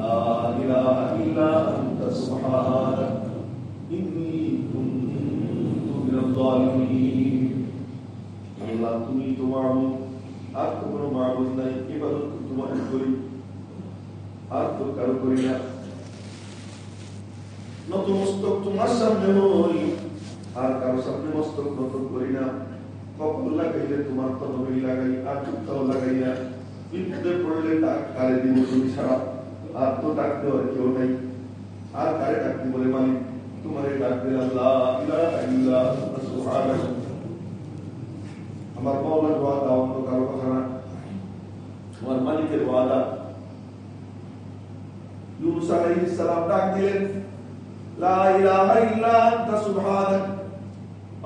লা ইলাহা ইল্লা আনতা সুবহানাকা ইন্নী কুনতু মিনাজ জালিমিন। আল্লাহ তুমি তো মাবুদ, আর তো কোনো মাবুদ নাই, ইবাদত তোমার করি, আর তো কারো করি না। নত মস্তক তোমার সামনে হই, আর কারো সামনে মস্তক নত করি না। কপাল লাগাইলে তোমার কদমে লাগাই, আর চুপটাও লাগাই না। বিপদে পড়লে ডাক কারে দিব তুমি ছাড়া, আর তো ডাক দেওয়ার কেউ নাই। আর কারে ডাকতে বলে মালিক তোমারে ডাক দিলাম, লা ইলাহা ইল্লা আনতা সুবহানাকা। আমার মাওলার ওয়াদা অন্য কারো কথা না, আমার মালিকের ওয়াদা। ইউনূস আলাইহিস সালাম ডাক দিলেন, লা ইলাহা ইল্লা আনতা সুবহানাক।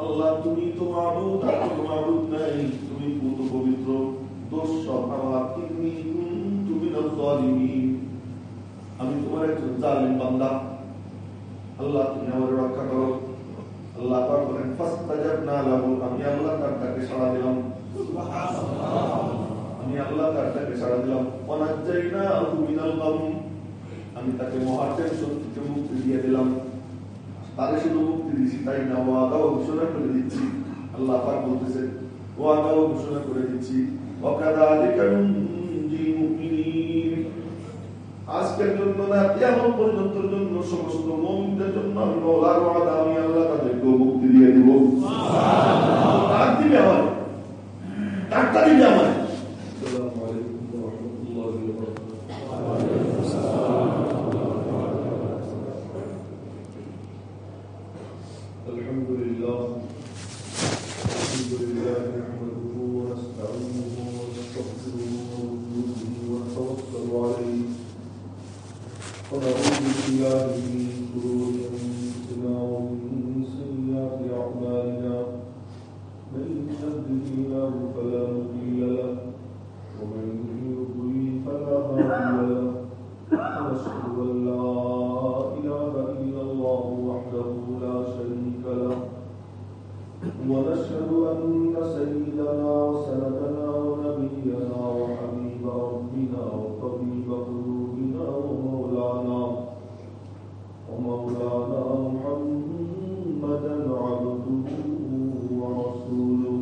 আল্লাহ তুমি তো মাবুদ, আর কোনো মাবুদ নাই, তুমি পুত পবিত্র, দোষ সব আমার। ইন্নী কুনতু মিনাজ জালিমিন, আমি তোমার একজন জালিম বান্দা। আল্লাহ তুমি আমার রক্ষা করো। আল্লাহ পাক বলেন, ফাস্তাজাবনা লাহু, আমি আল্লাহ তার ডাকে সাড়া দিলাম। সুবহানাল্লাহ, আমি আল্লাহ তার ডাকে সাড়া দিলাম। ওয়া নাজ্জাইনাহু মিনাল গাম, আমি তাকে মহা টেনশন থেকে মুক্তি দিয়ে দিলাম। তারে শুধু মুক্তি দিচ্ছি তাই না, ওয়াদাও ঘোষণা করে দিচ্ছি। আল্লাহ পাক বলতেছেন, ওয়াদাও ঘোষণা করে দিচ্ছি। ওয়া কাযালিকা নুনজিল মুমিনিন, আজকের জন্য না, কিয়ামত পর্যন্তের জন্য সমস্ত মুমিনদের জন্য আমি মাওলার ওয়াদা, আমি আল্লাহ তাদেরকে মুক্তি দিয়ে দেব। সুবহানাল্লাহ, ডাক দিবে আমার, ডাকটা দিবে আমার। আসসালামু আলাইকুম ওয়া রাহমাতুল্লাহি ওয়া বারাকাতুহু। ওয়া আলাইকুম আসসালাম। আলহামদুলিল্লাহ, আলহামদুলিল্লাহ নাহমাদুহু ওয়া নাস্তাঈনুহু ওয়া নাস্তাগফিরুহু ওয়া নু'মিनु ওয়া نتوكل عليه ونعوذ بالله من شرور أنفسنا ومن سيئات أعمالنا، من يهده الله فلا مضل له ومن يضلل فلا هادي له، ونشهد أن لا إله إلا الله وحده لا شريك له، ونشهد أن سيدنا وسندنا ونبينا وحبيب ربنا وطبيب قلوبنا ومولانا محمدا عبده ورسوله،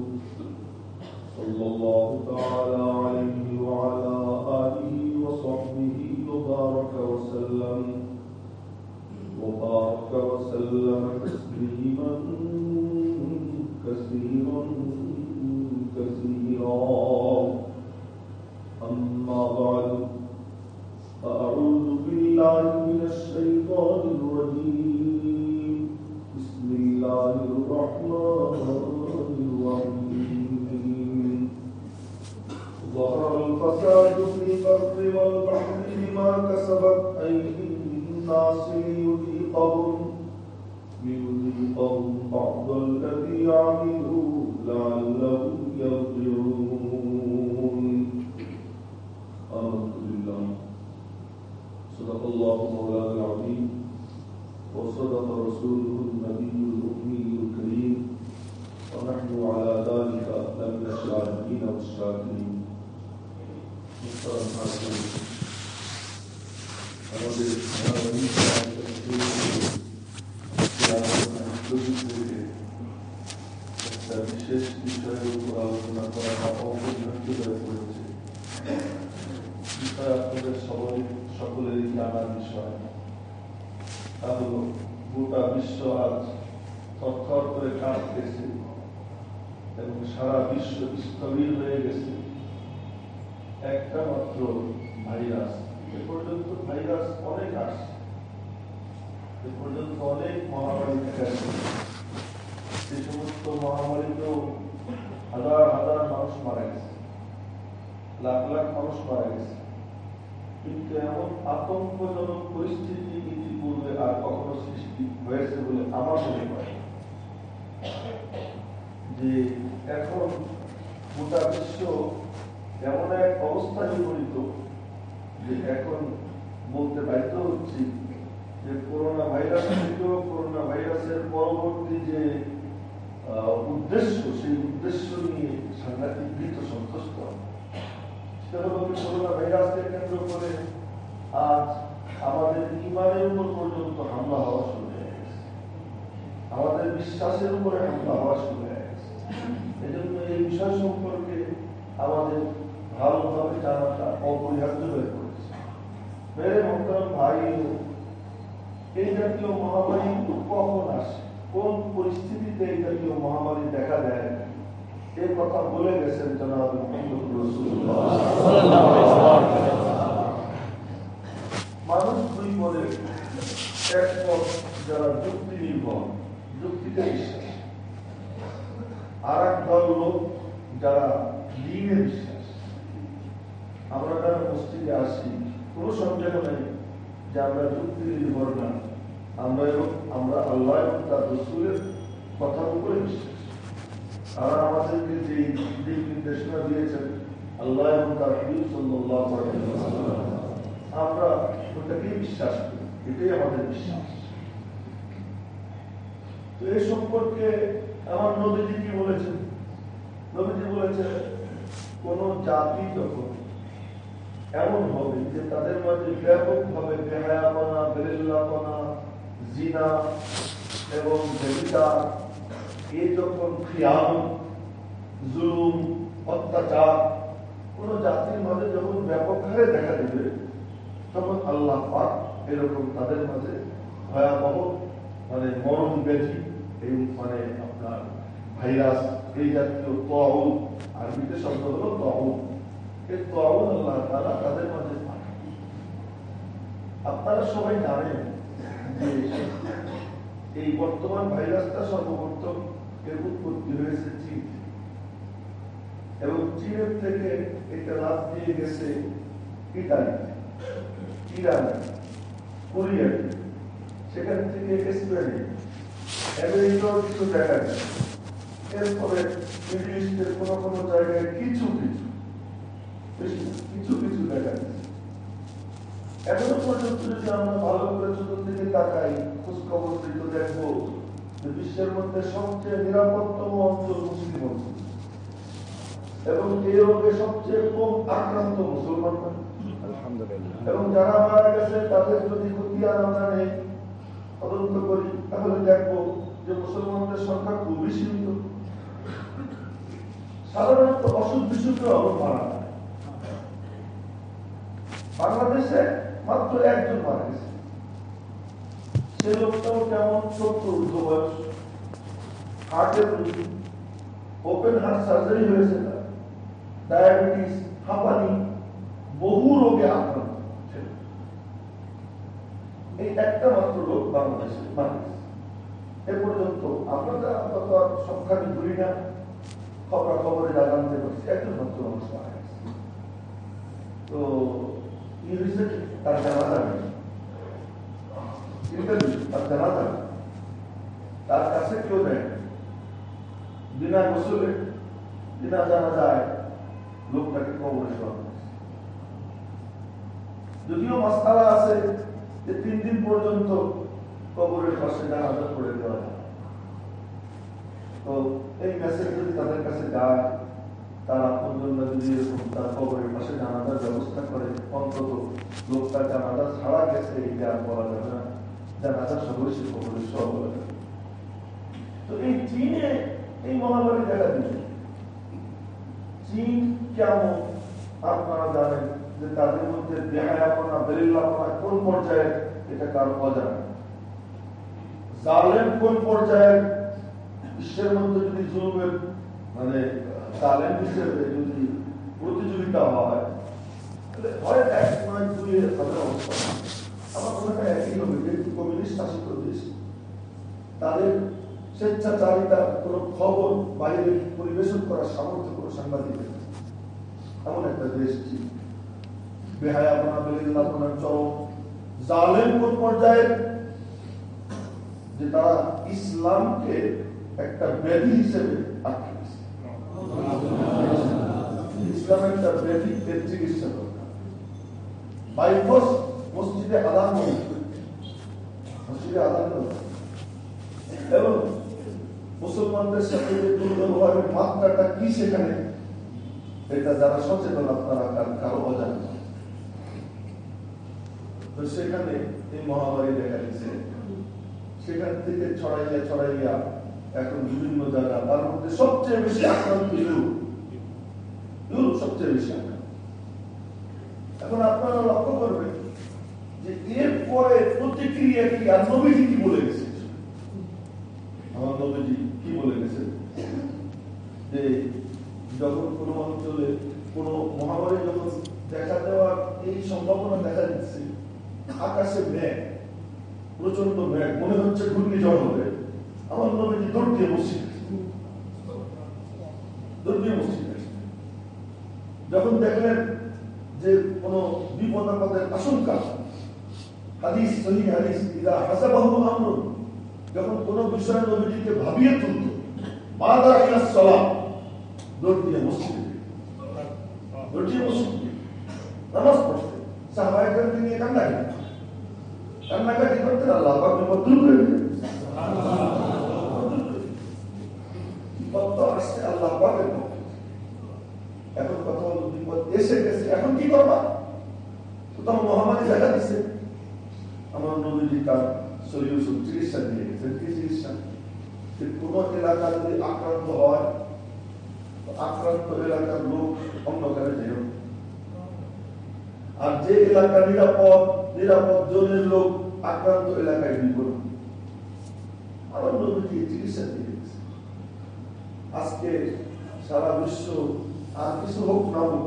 صلى الله تعالى عليه وعلى آله وصحبه وبارك وسلم تسليما كثيرا أما بعد، فأعوذ بالله من الشيطان الرجيم. بسم الله الرحمن الرحيم. ظهر الفساد في البر والبحر بما كسبت أيدي الناس ليذيقهم بعض الذي عملوا لعلهم يرجعون. آمنت بالله، صدق الله مولانا العظيم، وصدق رسوله النبي الأمي الكريم، ونحن على ذلك لمن الشاهدين والشاكرين. বিশেষ বিষয়ের উপর আলোচনা করা অপরিহার্য হয়ে পড়েছে। বিষয় আপনাদের সকলেরই জানার বিষয়, তা হল গোটা বিশ্ব আজ থরথর করে কাঁপতেছে এবং সারা বিশ্ব স্থবির হয়ে গেছে একটা মাত্র ভাইরাস। এ পর্যন্ত ভাইরাস অনেক আসছে, এ পর্যন্ত অনেক মহামারী দেখা গেছে। সে সমস্ত মহামারীতেও হাজার হাজার মানুষ মারা গেছে, লাখ লাখ মানুষ মারা গেছে, কিন্তু এমন আতঙ্কজনক পরিস্থিতি ইতিপূর্বে আর কখনো সৃষ্টি হয়েছে বলে আমার মনে হয়। যে এখন গোটা বিশ্ব এমন এক অবস্থায় উপনীত যে এখন বলতে বাধ্য হচ্ছি যে করোনা ভাইরাস থেকেও করোনা ভাইরাসের পরবর্তী যে উদ্দেশ্য, সেই উদ্দেশ্য নিয়ে সাংঘাতিক ভীত সন্ত্রস্ত। সেটা হল করোনা ভাইরাসকে কেন্দ্র করে আজ আমাদের ইমানের উপর পর্যন্ত হামলা হওয়া শুরু হয়ে গেছে, আমাদের বিশ্বাসের উপরে হামলা হওয়া শুরু হয়ে গেছে। এজন্য এই বিষয় সম্পর্কে আমাদের ভালোভাবে জানাটা অপরিহার্য হয়ে পড়েছে। মেরে মোহতরম ভাই, এই জাতীয় মহামারী কখন আসে, কোন পরিস্থিতিতে এই জাতীয় মহামারী দেখা দেয়, এই কথা বলে গেছেন জনাব মুহাম্মদ রাসূলুল্লাহ সাল্লাল্লাহু আলাইহি ওয়াসাল্লাম। মানুষ দুই বলে, এক পথ যারা যুক্তি নির্ভর, যুক্তিতে বিশ্বাস, আর এক দল লোক যারা দ্বীনে বিশ্বাস। আমরা যারা মসজিদে আসি, কোন সন্দেহ নেই যে আমরা যুক্তি নির্ভর না, আমরা আল্লাহ এবং তার রাসূলের কথার উপরে বিশ্বাস। আর আমাদেরকে যে দিক নির্দেশনা দিয়েছেন আল্লাহ এবং তার হাবিব সাল্লাল্লাহু আলাইহি ওয়াসাল্লাম, আমরা ওটাকেই বিশ্বাস করি, এটাই আমাদের বিশ্বাস। তো এই সম্পর্কে আমার নবীজি কি বলেছেন? নবীজি বলেছেন, কোন জাতি যখন এমন হবে যে তাদের মাঝে ব্যাপকভাবে বেহায়াপনা, বেরেল্লাপনা, জিনা এবং ব্যভিচার, এই যখন খিয়ানত, জুলুম, অত্যাচার কোন জাতির মাঝে যখন ব্যাপক হারে দেখা দেবে, তখন আল্লাহ পাক এরকম তাদের মাঝে ভয়াবহ মরণ ব্যাধি, এই আপনার ভাইরাস, এই জাতীয় তাউন, আরবিতে শব্দ হলো তাউন, এই তাউন আল্লাহ তাআলা তাদের মাঝে পাঠান। আপনারা সবাই জানেন যে এই বর্তমান ভাইরাসটা সর্বপ্রথম এর উৎপত্তি হয়েছে চীন, এবং চীনের থেকে এটা লাভ দিয়ে গেছে ইতালি, ইরান, কোরিয়া, সেখান থেকে স্পেনে, আমেরিকাও কিছু দেখা যায়, এরপরে মিডল ইস্টের কোনো কোনো জায়গায় কিছু কিছু দেখা যায়। এখনো পর্যন্ত যদি আমরা ভালো করে ছোট থেকে তাকাই, খোঁজ খবর দিতে দেখবো যে বিশ্বের মধ্যে সবচেয়ে নিরাপত্তম অঞ্চল মুসলিম অঞ্চল, এবং এই রোগে সবচেয়ে কম আক্রান্ত মুসলমান। এবং যারা মারা গেছে তাদের যদি খতিয়ান আমরা নেই, তদন্ত করি, তাহলে দেখবো যে মুসলমানদের সংখ্যা খুবই সীমিত। সাধারণত অসুখ বিসুখে অবর মারা যায়। বাংলাদেশে মাত্র একজন মারা গেছে, সে লোকটাও কেমন 70 ঊর্ধ্ব বয়স, হার্টের রোগী, ওপেন হার্ট সার্জারি হয়েছে, তার ডায়াবেটিস, হাঁপানি, বহু রোগে আক্রান্ত। এই একটা মাত্র লোক বাংলাদেশে মারা গেছে। এ পর্যন্ত আমরা সংখ্যা ধরি না, খবরে যা জানতে পারছি, একজন মাত্র মানুষ মারা গেছে। তো কি হয়েছে, তার জানাজা নেই, তার জানাজা, তার কাছে কেউ নেয়, বিনা গোসলে, বিনা জানাজায় লোকটাকে কবরে শোয়া হয়েছে। যদিও মাসআলা আছে যে 3 দিন পর্যন্ত কবরের পাশে জানাজা করে দেওয়া যায়। তো এই মেসেজ যদি তাদের কাছে যায়, তারা আপনজনরা যদি এরকম তার কবরের পাশে জানাজার ব্যবস্থা করে, অন্তত লোকটা জানাজা ছাড়া গেছে এটা আর বলা যাবে না, জানাজা সবই সে কবরের সব বলা যাবে। তো এই চীনে এই মহামারী দেখা দিচ্ছে। চীন কেমন আপনারা জানেন যে তাদের মধ্যে বেহায়াপনা, বেরিল্লাপনা কোন পর্যায়ে, এটা কারো অজানা। জালেম কোন পর্যায়ে, বিশ্বের মধ্যে যদি জুলুমের জালেম হিসেবে যদি প্রতিযোগিতা হয়, তাহলে হয় 1 নয় 2 এর অবস্থা। আমার মনে হয় একই হবে যে কমিউনিস্ট শাসিত দেশ, তাদের স্বেচ্ছাচারিতা কোন খবর বাইরে পরিবেশন করার সামর্থ্য কোন সাংবাদিকের, এমন একটা দেশ চীন। বেহায়াপনা, বেরিল্লাপনা চরম। জালেম কোন পর্যায়ে, যে তারা ইসলামকে একটা ব্যাধি হিসেবে আখ্যা দিচ্ছে। ইসলাম একটা ব্যাধি, এর চিকিৎসা দরকার। বাইফোর্স মসজিদে আযান হবে, মসজিদে আযান হবে, এবং মুসলমানদের সাথে যে দুর্ব্যবহারের মাত্রাটা কি সেখানে, এটা যারা সচেতন আপনারা কারো অজানা। তো সেখানে এই মহামারী দেখা দিচ্ছে, সেখান থেকে ছড়াইয়া এখন বিভিন্ন জায়গা, তার মধ্যে সবচেয়ে বেশি আক্রান্ত ইউরোপ সবচেয়ে বেশি আক্রান্ত। এখন আপনারা লক্ষ্য করবেন যে এর পরে প্রতিক্রিয়া কি, আর নবীজি কি বলে গেছে, আমার নবীজি কি বলে গেছে যে যখন কোন অঞ্চলে কোন মহামারী যখন দেখা দেওয়ার এই সম্ভাবনা দেখা দিচ্ছে, আকাশে মেঘ, প্রচন্ড মেঘ, মনে হচ্ছে ঘূর্ণিঝড় হবে, আমার নবীজি দৌড় দিয়ে মসজিদ যখন দেখলেন যে কোন বিপদ আপদের আশঙ্কা, হাদিস সহিহ হাদিস, ইদা হাসাবাহু আমরুন, যখন কোন বিষয় নবীজিকে ভাবিয়ে তুলত, মাদা ইলাস সালাত, দৌড় দিয়ে মসজিদে নামাজ পড়তে, সাহাবায়ে নিয়ে কান্নাকাটি করতেন, আল্লাহ পাক বিপদ দূর করে দিলেন। বিপদ তো আসছে আল্লাহ পাকের পক্ষে। এখন কথা হলো বিপদ এসে গেছে, এখন কি করবা? কোথাও মহামারী দেখা দিচ্ছে, আমার নবীজি তার সলিউশন, চিকিৎসা দিয়ে গেছেন। কি চিকিৎসা? যে কোন এলাকা যদি আক্রান্ত হয়, আক্রান্ত এলাকার লোক অন্ধকারে যেও, আর যে এলাকা নিরাপদ জনের লোক আক্রান্ত এলাকায় নিয়ে। আমার নবীজি চিকিৎসা দিয়ে গেছে। আজকে সারা বিশ্ব আর কিছু হোক না হোক,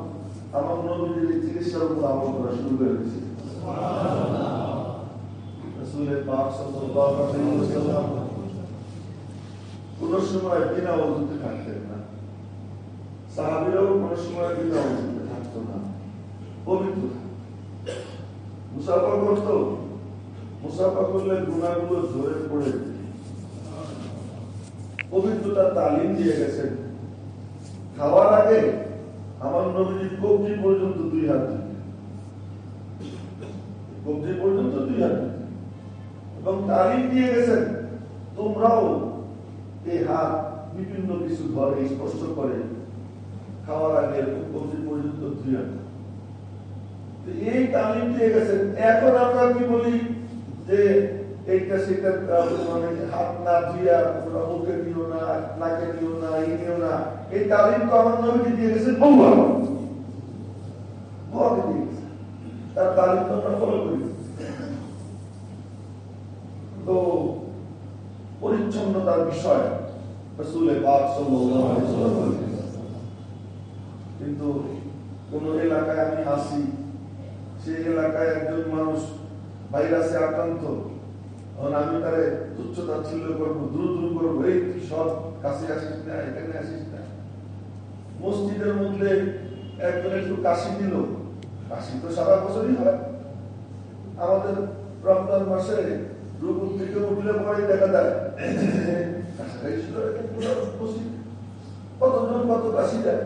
আমার নবীজির চিকিৎসার উপর আমল করা শুরু করে দিয়েছে। রাসূলের পাক সাল্লাল্লাহু আলাইহি ওয়াসাল্লাম কোন সময় বিনা ওযুতে থাকতেন না, সাহাবীরাও কোন সময় বিনা ওযুতে থাকতো না, পবিত্র মুসাফা করতো। মুসাফা করলে গুনাহগুলো ধরে পড়ে, পবিত্রতার তালিম দিয়ে গেছেন। খাওয়ার আগে আমার নবীজি কবজি পর্যন্ত 2 হাত দিতেন, কবজি পর্যন্ত 2 হাত দিতেন, এবং তালিম দিয়ে গেছেন তোমরাও এই হাত বিভিন্ন কিছু ধরে স্পর্শ করে খাওয়ার আগে কবজি পর্যন্ত 2 হাত। এই তালিম দিয়ে গেছেন। এখন আমরা কি বলি যে এইটা সেটা, মানে হাত না ধুইয়া মুখে দিও না, নাকে দিও না, নিও না। এই তালিম তো আমার নবীজি দিয়ে গেছেন, তার তালিম তো আমরা ফলো করি। তো পরিচ্ছন্নতার বিষয় রাসূলের পাক সাল্লাল্লাহু আলাইহি ওয়াসাল্লাম। কিন্তু কোন এলাকায় আমি আসি, সেই এলাকায় একজন মানুষ ভাইরাসে আক্রান্ত, আমি তারে তুচ্ছ-তাচ্ছিল্য করবো, দূর করবো, এই সব কাছে আসিস না, এখানে আসিস না। মসজিদের মধ্যে একজন একটু কাশি দিল, কাশি তো সারা বছরই হয়। আমাদের রমজান মাসে রুকু থেকে উঠলে পরে দেখা যায় কতজন কত কাশি দেয়।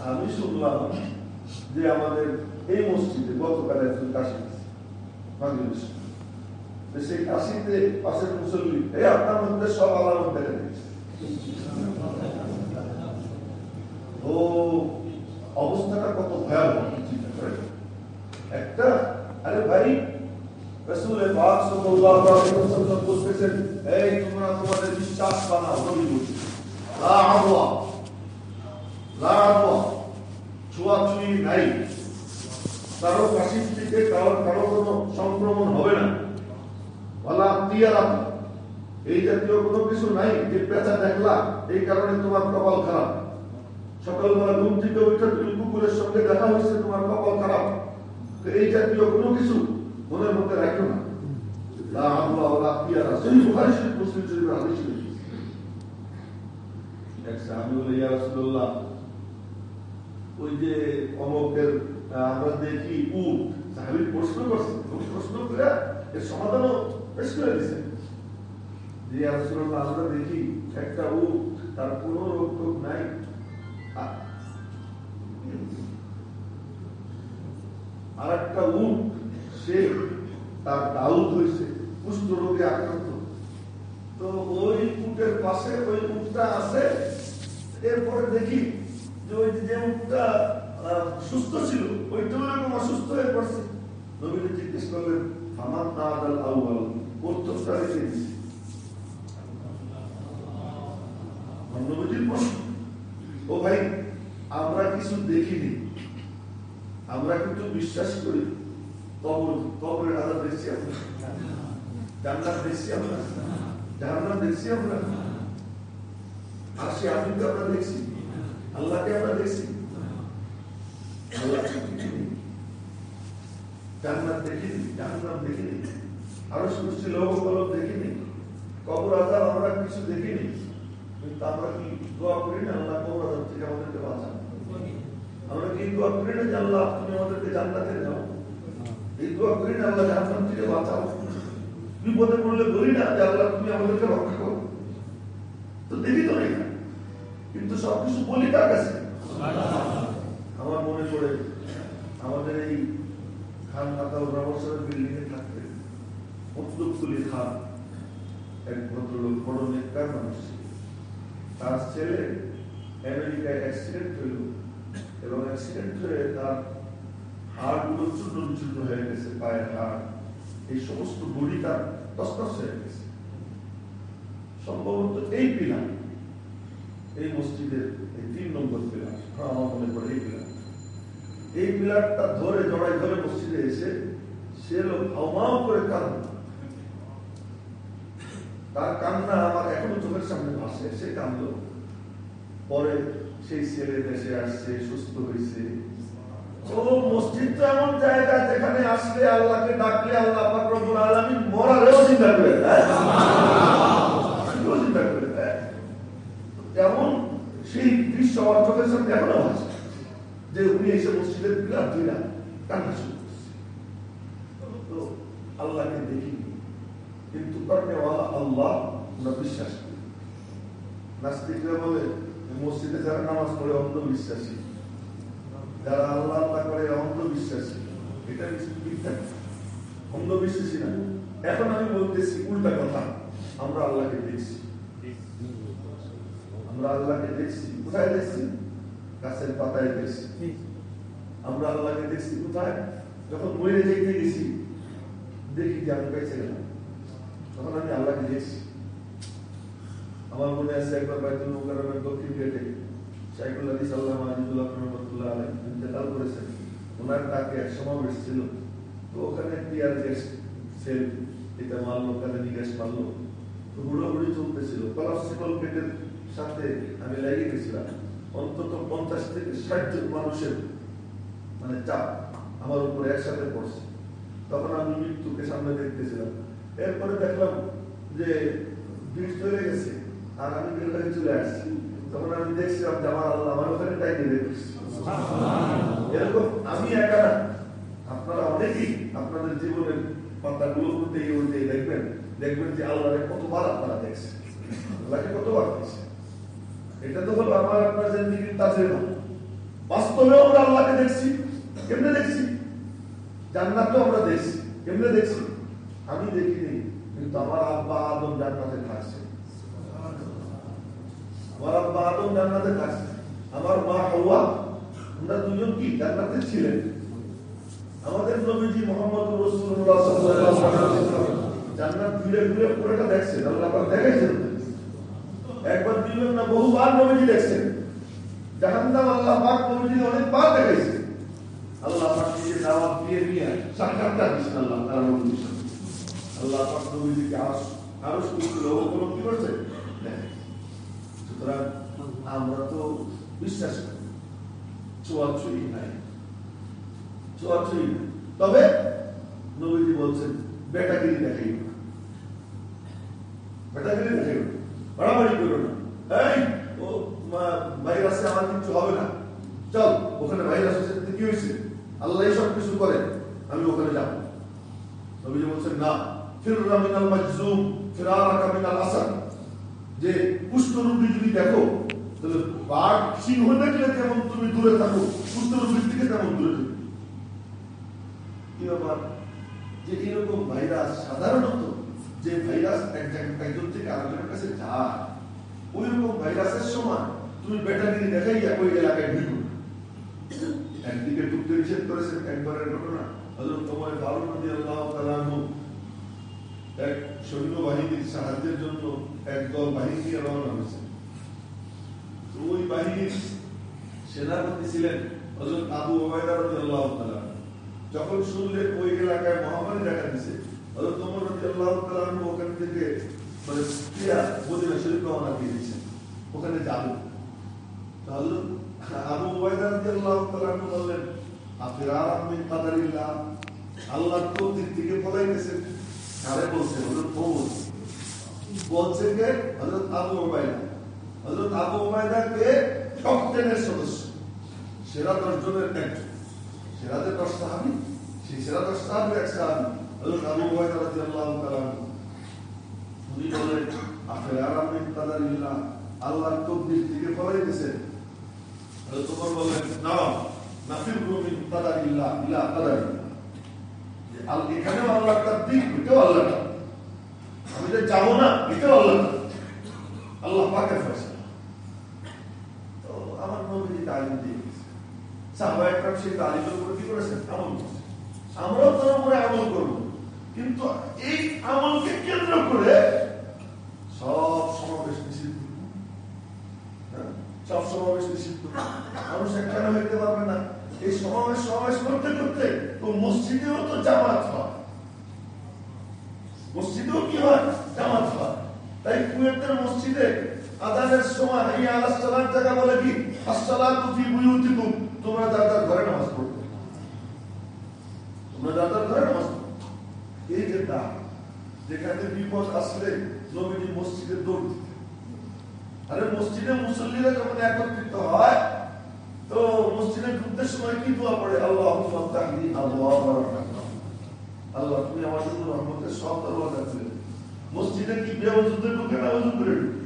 আমি শুনলাম যে আমাদের এই মসজিদে গতকাল একজন কাশি দিচ্ছে, সেই কাশিতে পাশের মুসল্লি, এই আপনার মধ্যে সব আলামত দেখা দিচ্ছে। ও অবস্থাটা কত ভয়াবহ চিন্তা করে একটা। আরে ভাই, রাসূলের পাক সাল্লাল্লাহু আলাইহি ওয়াসাল্লাম বলতেছেন, এই তোমরা তোমাদের বিশ্বাস বানাও। নবী বলছেন লা আদওয়া, লা আদওয়া, ছোঁয়াছুঁয়ি নাই, কারো কাশির থেকে কারো কোনো সংক্রমণ হবে না। ওয়ালা তিয়ারা, এই জাতীয় কোনো কিছু নাই যে পেঁচা দেখলা এই কারণে তোমার কপাল খারাপ। সকালবেলা ঘুম থেকে উঠে তুমি কুকুরের সঙ্গে দেখা হয়েছে, তোমার কপাল খারাপ। এই জাতীয় কোনো কিছু মনের মধ্যে রাখো না। লা আদওয়া ওয়ালা তিয়ারা, সহিহ বুখারী শরীফ, মুসলিম শরীফের হাদিস। এক সাহাবী বলে, ইয়া রাসূলুল্লাহ, ওই যে অমুকের আমরা দেখি উট, সাহাবী প্রশ্ন করছে, প্রশ্ন করে এর সমাধানও পেশ করে দিয়েছে। যে ইয়া রাসূলুল্লাহ, আমরা দেখি একটা উট, তার কোনো রোগ নাই, আর একটা উট সে তার দাউদ হয়েছে, কুষ্ঠ রোগে আক্রান্ত। তো ওই উটের পাশে ওই উটটা আছে। এরপরে দেখি যে ওই যে উটটা সুস্থ ছিল, ওইটা ওরকম অসুস্থ হয়ে পড়ছে। নবীজি জিজ্ঞেস করলেন ফামান নাদাল আউয়াল, প্রথমটা রেখে দিয়েছি। নবীজির প্রশ্ন, ও ভাই আমরা কিছু দেখিনি, আমরা কিন্তু বিশ্বাস করি কবরের আযাব দেখছি আমরা, জান্নাত দেখছি আমরা, জাহান্নাম দেখছি আমরা, আরশে আজিমকে আমরা দেখছি, আল্লাহকে আমরা দেখছি, জান্নাত দেখিনি, জাহান্নাম দেখিনি, আরশ কুরসি লৌহ কলম দেখিনি, কবর আযাব আমরা কিছু দেখিনি, কিন্তু আমরা কি দোয়া করি না আল্লাহ কবর আযাব থেকে আমাদেরকে বাঁচান? আমরা কি দোয়া করি না যে আল্লাহ তুমি আমাদেরকে জান্নাতে দাও? এই দোয়া করি না আল্লাহ জাহান্নাম থেকে বাঁচাও? বিপদে পড়লে বলি না যে আল্লাহ তুমি আমাদেরকে রক্ষা করো? তো দেখি তো না, কিন্তু সবকিছু বলি কার কাছে? আমার মনে পড়ে আমাদের এই খান আতাউর রহমান বিল্ডিং এ থাকতেন মতলুবকুলি খান, এক ভদ্রলোক, বড় নেককার মানুষ। তার ছেলে আমেরিকায় অ্যাক্সিডেন্ট হইল এবং অ্যাক্সিডেন্ট হয়ে তার হাড়গুলো চূর্ণ বিচূর্ণ হয়ে গেছে, পায়ের হাড়, এই সমস্ত বডি তার তসতস হয়ে গেছে। সম্ভবত এই পিলার, এই মসজিদের এই 3 নম্বর পিলার, আমার মনে পড়ে এই পিলার, এই পিলারটা ধরে জড়াই ধরে মসজিদে এসে সে লোক হাওমাও করে কাঁদে। তার কান্না আমার এখনো চোখের সামনে ভাসে, সে কাঁদল। পরে সেই ছেলে দেশে আসছে, সুস্থ হয়েছে। ও মসজিদ তো এমন জায়গা যেখানে আসলে আল্লাহকে ডাকলে আল্লাহ পাক রব্বুল আলামিন মরারেও চিন্তা করে দেয়, চিন্তা করে দেয়। এমন সেই দৃশ্য আমার চোখের সামনে এখনো ভাসে যে উনি এসে মসজিদের পিলার ধরে কান্না শুরু করছে। তো আল্লাহকে দেখি, কিন্তু করনেওয়ালা আল্লাহ আমরা বিশ্বাস করি। নাস্তিকরা বলে মসজিদে যারা নামাজ পড়ে অন্ধবিশ্বাসী, যারা আল্লাহ আল্লাহ করে অন্ধবিশ্বাসী। এটা মিথ্যা, অন্ধবিশ্বাসী না। এখন আমি বলতেছি উল্টা কথা, আমরা আল্লাহকে দেখছি, আমরা আল্লাহকে দেখছি। কোথায় দেখছি? গাছের পাতায় দেখছি। আমরা আল্লাহকে দেখছি কোথায়? যখন মরে যেতে গেছি দেখি যে আমি বেঁচে গেলাম, তখন আমি আল্লাহকে দেখছি। আমার মনে আছে একবার বাইতুল মুকাররমের দক্ষিণ গেটে শাইখুল হাদিস আল্লামা আজিজুল্লাহ রহমাতুল্লাহ আলাইহি ইন্তেকাল করেছেন। ওনার ডাকে এক সমাবেশ ছিল, তো ওখানে টিয়ার গ্যাস সেল এটা মারলো, কাদানি গ্যাস মারলো, তো হুড়োহুড়ি চলতেছিল। কলাপসিবল গেটের সাথে আমি লেগে গেছিলাম। অন্তত 50 থেকে 60 জন মানুষের মানে চাপ আমার উপরে একসাথে পড়ছে। তখন আমি মৃত্যুকে সামনে দেখতেছিলাম। এরপরে দেখলাম যে ব্রিজ চলে গেছে আর আমি বের হয়ে চলে আসছি। তখন আমি দেখছিলাম যে আমার আল্লাহ আমার ওখানে টাইমে দেখছি। এরকম আমি একা না, আপনারা অনেকেই আপনাদের জীবনের পাতাগুলো উল্টে উল্টে দেখবেন, দেখবেন যে আল্লাহকে কতবার আপনারা দেখছেন, আল্লাহকে কতবার দেখছেন। এটা তো হলো আমার আপনার জিন্দেগির তাজরিবা। বাস্তবেও আমরা আল্লাহকে দেখছি। কেমনে দেখছি? জান্নাতও আমরা দেখছি। কেমনে দেখছি? আমি দেখিনি, কিন্তু আমার আব্বা আদম জান্নাতে থাকছে, আমার আব্বা আদম জান্নাতে থাকছে, আমার মা হাওয়া, আমরা দুজন কি জান্নাতে ছিলেন। আমাদের নবীজি মুহাম্মদ রাসূলুল্লাহ সাল্লাল্লাহু আলাইহি ওয়াসাল্লাম জান্নাত ঘুরে ঘুরে পুরোটা দেখছেন, আল্লাহ পাক দেখাইছেন। একবার দিবেন না, বহুবার নবীজি দেখছেন। জাহান্নাম আল্লাহ পাক নবীজি অনেকবার দেখাইছেন। আল্লাহ পাক নিজে দাওয়াত দিয়ে নিয়ে সাক্ষাৎকার দিয়েছেন আল্লাহ তাআলা নবীর সাথে। আল্লাহ পাক নবীজিকে আরশ কুরসি লৌহ কলম কি করছে? সুতরাং আমরা তো বিশ্বাস করি ছোঁয়াছুঁই নাই, ছোঁয়াছুঁই নাই। তবে নবীজি বলছেন বেটাগিরি দেখাইও না, বেটাগিরি দেখাইও না, বাড়াবাড়ি করো না। এই ও ভাইরাসে আমার কিছু হবে না, চল ওখানে ভাইরাস হচ্ছে, কি হয়েছে? আল্লাহ সব কিছু করে, আমি ওখানে যাবো। নবীজি বলছেন না, ফিররা মিনাল মাজজুম ফিরারাকা মিনাল আসাদ। যে কুষ্ঠরোগী যদি দেখো তাহলে বাঘ সিংহ দেখলে যেমন তুমি দূরে থাকো, কুষ্ঠরোগীর থেকে তেমন দূরে থাকো। কি ব্যাপার? যে এরকম ভাইরাস সাধারণত যে ভাইরাস একজন থেকে আরেকজনের কাছে যায়, ওই রকম ভাইরাসের সময় তুমি ব্যাটাগিরি দেখাইয়া ওই এলাকায় ঢুকো। একদিকে ঢুকতে নিষেধ করেছেন, একবারের ঘটনা হযরত ওমর ফারুক রাদিয়াল্লাহু তাআলা আনহু এক সৈন্যবাহিনীর সাহায্যের জন্য একদল বাহিনী নিয়ে রওনা হয়েছে। ওই বাহিনীর সেনাপতি ছিলেন হযরত আবু উবাইদা রাদিয়াল্লাহু তাআলা। যখন শুনলেন ওই এলাকায় মহামারী দেখা দিয়েছে, হযরত ওমর রাদিয়াল্লাহু তাআলা আনহু ওখান থেকে মানে মদিনা শরীফ রওনা দিয়ে দিয়েছেন, ওখানে যাবেন। তাহলে আবু উবাইদা রাদিয়াল্লাহু তাআলা আনহু বললেন, আফিরারাম মিন কাদারিল্লাহ, আল্লাহর তকদির থেকে পলাইতেছেন। কারে বলছেন? হযরত ওমর বলছেন কে? হযরত আবু উবাইদা। হযরত আবু উবাইদা কে? টপ 10 এর সদস্য, সেরা 10 জনের একজন। সেরাতে 10 সাহাবী, সেই সেরা 10 সাহাবীর এক সাহাবী হযরত আবু উবাইদা রাদিয়াল্লাহু তাআলা আনহু। উনি বলেন, আফিরারাম মিন কাদারিল্লাহ, আল্লাহর তকদির থেকে পলাইতেছেন। হযরত ওমর বলেন, না, নাফিরু মিন কাদারিল্লাহ ইলা কাদারিল্লাহ, এখানেও আল্লাহ তাকদীর, এটাও আল্লাহ। আমি যে যাব না, এটাও আল্লাহ, আল্লাহ পাকের ফয়সালা। তো আমার নবীজি তালিম দিয়ে গেছে, সাহাবায়ে কেরাম সেই তালিমের উপর কি করেছেন? আমল করেছেন। আমরাও তার উপরে আমল করব, কিন্তু এই আমলকে কেন্দ্র করে সব সমাবেশ নিষিদ্ধ, সব সমাবেশ নিষিদ্ধ। মানুষ একখানে হইতে পারবে না। এই সমাবেশ করতে করতে তো মসজিদেও তো জামাত হয়, মসজিদেও কি হয়? জামাত হয়। তাই কুয়েতের মসজিদে আযানের সময় এই আলাস সালাত জায়গা বলে কি, আসসালাতু ফি বুয়ুতিকুম, তোমরা যার ঘরে নামাজ পড়ো, তোমরা যার ঘরে নামাজ পড়ো। এই যে দাম, যেখানে বিপদ আসলে নবীজি মসজিদে দৌড় দিতেন। আরে মসজিদে মুসল্লিরা যখন একত্রিত হয়, তো মসজিদে ঢুকতে সময় কি দোয়া পড়ে? আল্লাহুম্মা তাহলি আবওয়াব রাহমাতিক, আল্লাহ তুমি আমার জন্য রহমতের সব দরওয়াজা খুলে দাও। মসজিদে কি বেওযুতে ঢুকে না ওযু করে ঢুকে?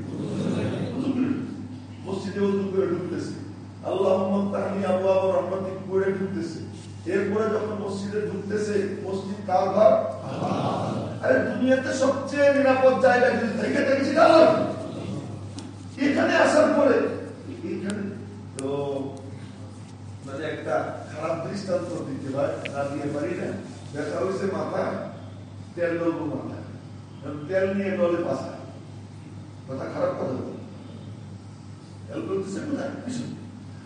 ওযু করে মসজিদে ওযু করে ঢুকতেছে, আল্লাহুম্মা তাহলি আবওয়াব রাহমাতিক করে ঢুকতেছে। এরপরে যখন মসজিদে ঢুকতেছে, মসজিদ কার ঘর? আরে দুনিয়াতে সবচেয়ে নিরাপদ জায়গা যদি থেকে থাকে সেটা আল্লাহ। এখানে আসার পরে এখানে তো মানে একটা খারাপ দৃষ্টান্ত দিতে হয়, না দিয়ে পারি না। দেখা হয়েছে মাথায় তেল ডলবো, মাথায় তেল নিয়ে ডলে পাশা, কথা খারাপ কথা বলে তেল করতেছে কোথায়? পিছনে।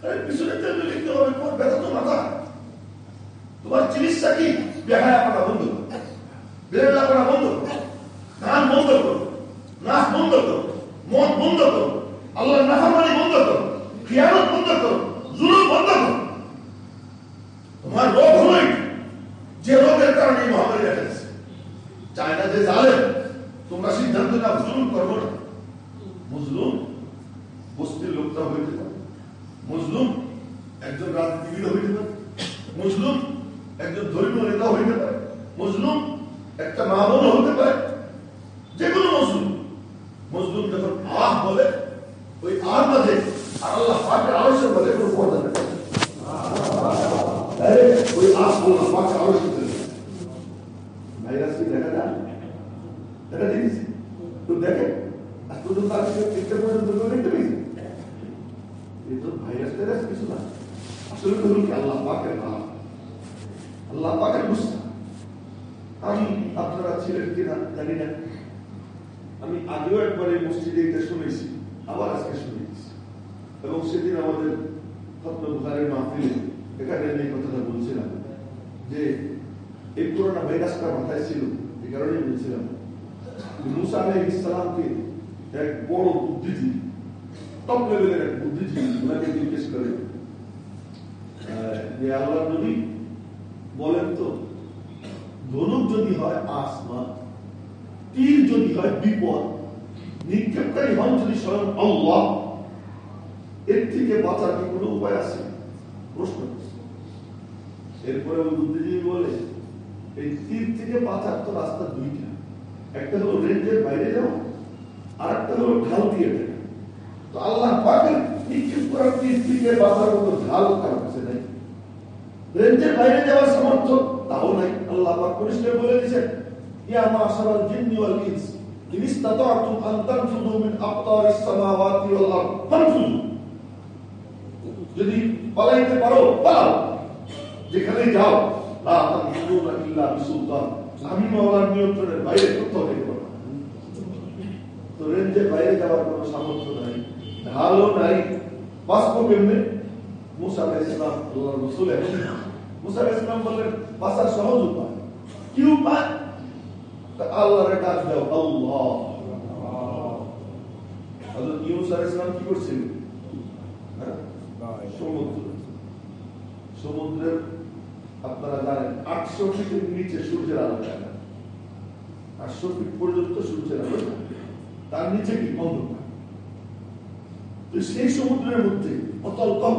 আরে পিছনে তেল দিলে কি হবে? তোমার ব্যথা তো মাথা, তোমার চিকিৎসা কি? বেহায়া করা বন্ধ করো, বেরেলা করা বন্ধ করো, গান বন্ধ করো, নাচ বন্ধ করো, মদ বন্ধ করো, আল্লাহর নাফরমানি বন্ধ করো, খিয়ানত বন্ধ করো, জুলুম বন্ধ করো। তোমার রোগ হলোই যে রোগের কারণে মহামারী দেখা যাচ্ছে। চায়না যে জালেম, তোমরা সিদ্ধান্ত নাও জুলুম করবো না। মুসলুম বস্তির লোকটা হইতে পারে, মুসলুম একজন রাজনীতিবিদ হইতে পারে, মুসলুম একজন ধর্মীয় নেতা হইতে পারে, মুসলুম একটা মা বোন হতে পারে, যে কোনো মুসলিম। মুসলিম যখন আহ বলে, ওই আর মাঝে আর আল্লাহ পাকের আরশের মাঝে কোনো পর্দা নেই। ওই আহ আল্লাহ পাকের আরশের মাঝে ভাইরাস কি দেখা যায়? দেখা দিয়েছি তো দেখে, আর শুধু তার একটা পর্যন্ত দেখতে পেয়েছি। এই তো ভাইরাস টাইরাস কিছু না, আসলে তো হল কি আল্লাহ পাকের নাম, আল্লাহ পাকের গুস্তা। আমি আপনারা ছিলেন কিনা জানি না, আমি আগেও একবার এই মসজিদে এটা শুনেছি, আবার আজকে শুনেছি। এবং সেদিন আমাদের খতম বুখারীর মাহফিলে এখানে এই কথাটা বলছিলাম যে এই করোনা ভাইরাসটা মাথায় ছিল, এই কারণেই বলছিলাম মুসা আলাইহিস সালামকে এক বড় বুদ্ধিজীবী, টপ লেভেলের এক বুদ্ধিজীবী ওনাকে জিজ্ঞেস করে যে আল্লাহর নবী বলেন তো, ধনুক যদি হয় আসমান, তীর যদি হয় বিপদ, নিক্ষেপকারী হন যদি স্বয়ং আল্লাহ, এর থেকে বাঁচার কি কোনো উপায় আছে? প্রশ্ন করছে। এরপরে ওই বুদ্ধিজীবী বলে, এই তীর থেকে বাঁচার তো রাস্তা দুইটা, একটা হলো রেঞ্জের বাইরে যাওয়া, আর একটা হলো ঢাল দিয়ে দেওয়া। তো আল্লাহ পাকের নিক্ষেপ করার তীর থেকে বাঁচার মতো ঢাল কারো কাছে নাই, রেঞ্জের বাইরে যাওয়ার সামর্থ্য তাও নাই। আল্লাহ পাক পরিষ্কার বলে দিয়েছেন, ইয়া মাশারাল জিন্নি ওয়াল ইনস ইন ইসতাতা'তুম আন তানফুযু মিন আকতারিস সামাওয়াতি ওয়াল আরদ ফানফুযু, যদি পালাইতে পারো পালাও, যেখানে যাও। লা তানফুযুনা ইল্লা বিসুলতান। আমি মাওলার নিয়ন্ত্রণের বাইরে কোথাও যেতে পারবো না। তো রেঞ্জের বাইরে যাওয়ার কোনো সামর্থ্য নাই, ঢালও নাই, বাঁচবো কেমনে? মুসা আলাইহিস সালাম আল্লাহর রাসূল, মুসা আলাইহিস সালাম বললেন বাঁচার সহজ উপায় কি? উপায়? আল্লাহরে ডাক দাও, আল্লাহ। হযরত ইউনূস আলাইহিস সালাম কি করছিলেন? সমুদ্রের আপনারা জানেন 800 ফিটের নিচে সূর্যের আলো যায় না, 800 ফিট পর্যন্ত সূর্যের আলো, তার নিচে কি অন্ধকার। তো সেই সমুদ্রের মধ্যে অতল কম,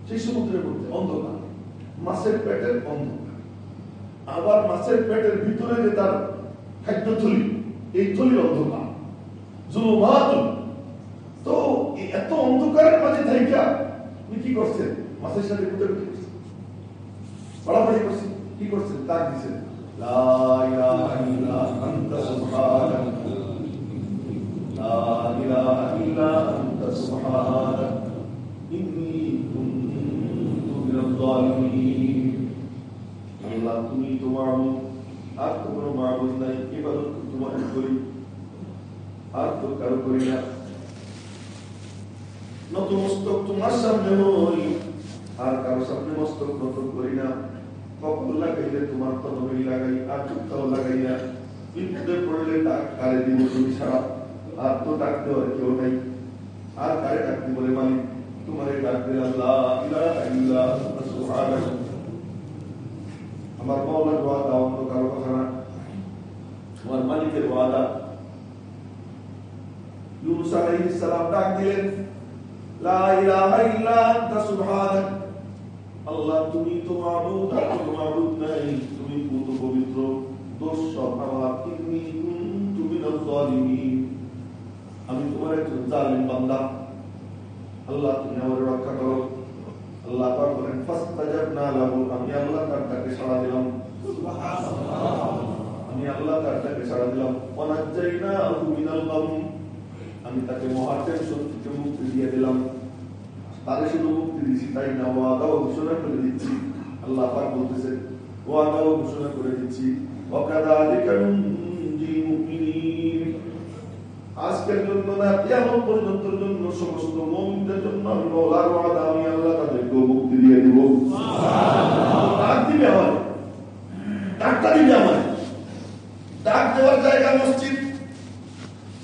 সেই সমুদ্রের মধ্যে অন্ধকার, মাছের পেটের অন্ধকার, আবার মাছের পেটের ভিতরে যে তার খাদ্য থলি, এই থলির অন্ধকার, জুলুমাতুন। তো এত অন্ধকারের মাঝে থাইকা আপনি কি করছেন? মাছের সাথে কুটাকুটি করছেন, পড়াপড়ি করছেন, কি করছেন? ডাক দিচ্ছেন, লা ইলাহা ইল্লা আনতা সুবহানাক, লা ইলাহা ইল্লা আনতা সুবহানাক ইন্নী কুনতু মিনাজ জালিমিন। আল্লাহ তুমি তো মাবুদ, আর তো কোনো মাবুদ নাই, ইবাদত তোমার করি, আর তো কারো করি না। নতমস্তক তোমার সামনে হই, আর কারো সামনে মস্তক নত করি না। কপাল লাগাইলে তোমার কদমে লাগাই, আর চুপটাও লাগাই না। বিপদে পড়লে ডাক কারে দিব তুমি ছাড়া, আর তো ডাক দেওয়ার কেউ নাই। আর কারে ডাকতে বলে মালিক, তোমারে ডাক দিলাম, লা ইলাহা ইল্লা আনতা সুবহানাক। আমার মাওলার ওয়াদা, অন্য কারো কথা না, আমার মালিকের ওয়াদা। ইউনূস আলাইহিস সালাম ডাক দিলেন, লা ইলাহা ইল্লা আনতা সুবহানাক। আল্লাহ তুমি তো মাবুদ, আর কোনো মাবুদ নাই, তুমি পূত পবিত্র, দোষ সব আমার। ইন্নী কুনতু মিনাজ জালিমিন, আমি তোমার একজন জালিম বান্দা। আল্লাহ তুমি আমার রক্ষা করো। আল্লাহ পাক বলেন, ফাসতাজাবনা লাহু, আমি আল্লাহ তার ডাকে সাড়া দিলাম, সুবহানাল্লাহ, আমি আল্লাহ তার ডাকে সাড়া দিলাম। ওয়া নাজ্জাইনাহু মিনাল গাম, আমি তাকে মহা টেনশন থেকে মুক্তি দিয়ে দিলাম। তারে শুধু মুক্তি দিচ্ছি তাই না, ওয়াদাও ঘোষণা করে দিচ্ছি। আল্লাহ পাক বলতেছেন, ওয়াদাও ঘোষণা করে দিচ্ছি। ওয়া কাযালিকা নুনজিল মুমিনিন, আজকের জন্য না, কিয়ামত পর্যন্তের জন্য সমস্ত মুমিনদের জন্য আমি মাওলার ওয়াদা, আমি আল্লাহ তাদেরকে মুক্তি দিয়ে দেব। সুবহানাল্লাহ। ডাক দিবে আমার, ডাকটা দিবে আমার। ডাক দেওয়ার জায়গা মসজিদ,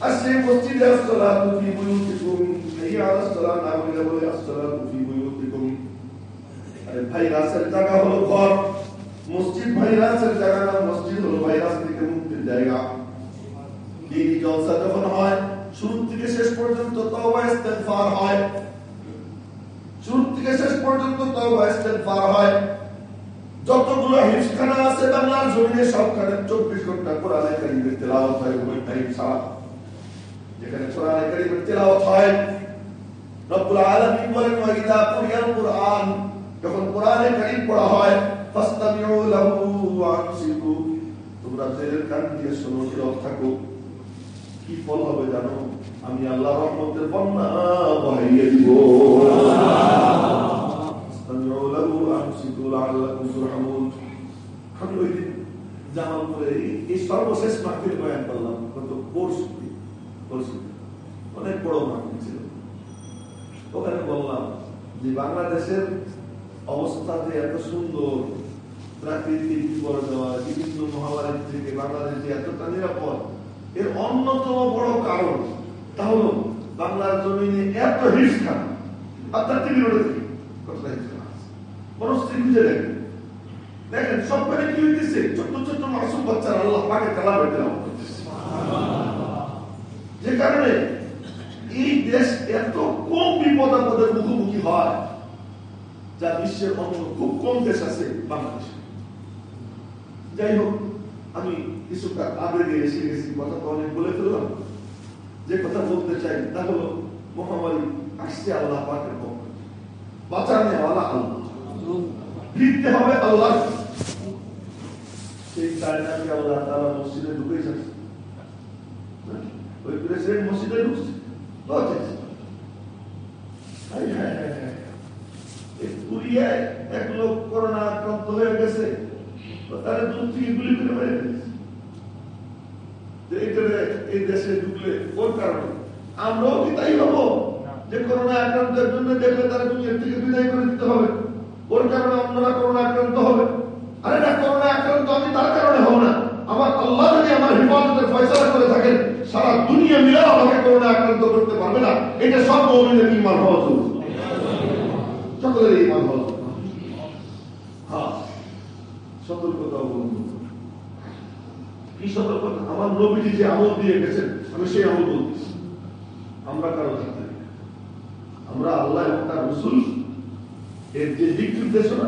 আর সেই মসজিদে আসসালাতু ফি বুয়ুতিকুম, এই আসসালাত না বলে বলে আসসালাতু ফি বুয়ুতিকুম। আরে ভাইরাসের জায়গা হলো ঘর, মসজিদ ভাইরাসের জায়গা না, মসজিদ হলো ভাইরাস থেকে মুক্তির জায়গা। দিনী জলসা যখন হয়, শুরু থেকে শেষ পর্যন্ত তওবা ইস্তেগফার হয়, শুরু থেকে শেষ পর্যন্ত তওবা ইস্তেগফার হয়। যতগুলো হিফখানা আছে বাংলার জমিনে, সবখানে 24 ঘন্টা কোরআনে কারীমের তেলাওয়াত হয়, ওই টাইম ছাড়া। যেখানে কোরআনে কারীমের তেলাওয়াত হয়, রব্বুল আলামিন বলেন, ওয়া ইযা কুরিয়াল কুরআন, যখন কোরআনে কারীম পড়া হয়, ফাসতামিউ লাহু ওয়া আনসিতু, তোমরা দিলের কান দিয়ে শোনো, নীরব থাকো। কি ফল হবে জানো? আমি আল্লাহ রহমতের বন্যা বহাইয়ে দিব। ফাসতামিউ লাহু ওয়া আনসিতু লাআল্লাকুম তুরহামুন। আমি ওই দিন জামালপুরে এই সর্বশেষ মাহফিল বয়ান করলাম, কত পরশু, অনেক বড় মাহফিল ছিল। ওখানে বললাম যে বাংলাদেশের অবস্থা যে এত সুন্দর, প্রাকৃতিক বিপর্যয়, বিভিন্ন মহামারীর থেকে বাংলাদেশ যে এতটা নিরাপদ, এর অন্যতম বড় কারণ তা হলো বাংলার জমিনে এত হিংসা। আপনার টিভি রোডে দেখি কতটা হিংসা আছে, মনস্থির খুঁজে দেখেন, দেখেন সবখানে কি হইতেছে, ছোট্ট ছোট্ট মাসুম বাচ্চারা আল্লাহ পাকে কালাম করতেছে। যে কারণে এই দেশ এত কম বিপদ আপদের মুখোমুখি হয়, যা বিশ্বের অন্য খুব কম দেশ আছে বাংলাদেশে। যাই হোক, আমি কিছুটা আবেগে এসে গেছি, কথা তো অনেক বলে ফেললাম। যে কথা বলতে চাই তা হলো, মহামারী আসছে আল্লাহ পাকের পক্ষ, বাঁচানো আল্লাহ, ফিরতে হবে আল্লাহ। সেই চায়নাকে আল্লাহ তাআলা মসজিদে ঢুকেছে, ওই প্রেসিডেন্ট মসজিদে ঢুকছে, কোরিয়ায় এক লোক করোনা আক্রান্ত হয়ে গেছে, মুখ থেকে গুলি করে মেরে এই দেশে ঢুকলে ওর কারণে আমরাও কি তাই হবো যে করোনা আক্রান্তের জন্য দেখলে তারা দুনিয়া থেকে বিদায় করে দিতে হবে, ওর কারণে অন্যরা করোনা আক্রান্ত হবে? আরে না, করোনা আক্রান্ত আমি তার কারণে হব না, আমার আল্লাহ যদি আমার হিফাজতের ফয়সালা করে থাকেন সারা দুনিয়া মিলে আমাকে করোনা আক্রান্ত করতে পারবে না। এটা সব মুমিনের ঈমান হওয়া জরুরি, সকলের ঈমান হওয়া জরুরি। হ্যাঁ, সতর্কতা অবলম্বন। কি সতর্কতা? আমার নবীজি যে আমল দিয়ে গেছেন আমি সেই আমল বলতেছি। আমরা কারো হাতে, আমরা আল্লাহ এবং তার রাসূল এর যে দিক নির্দেশনা,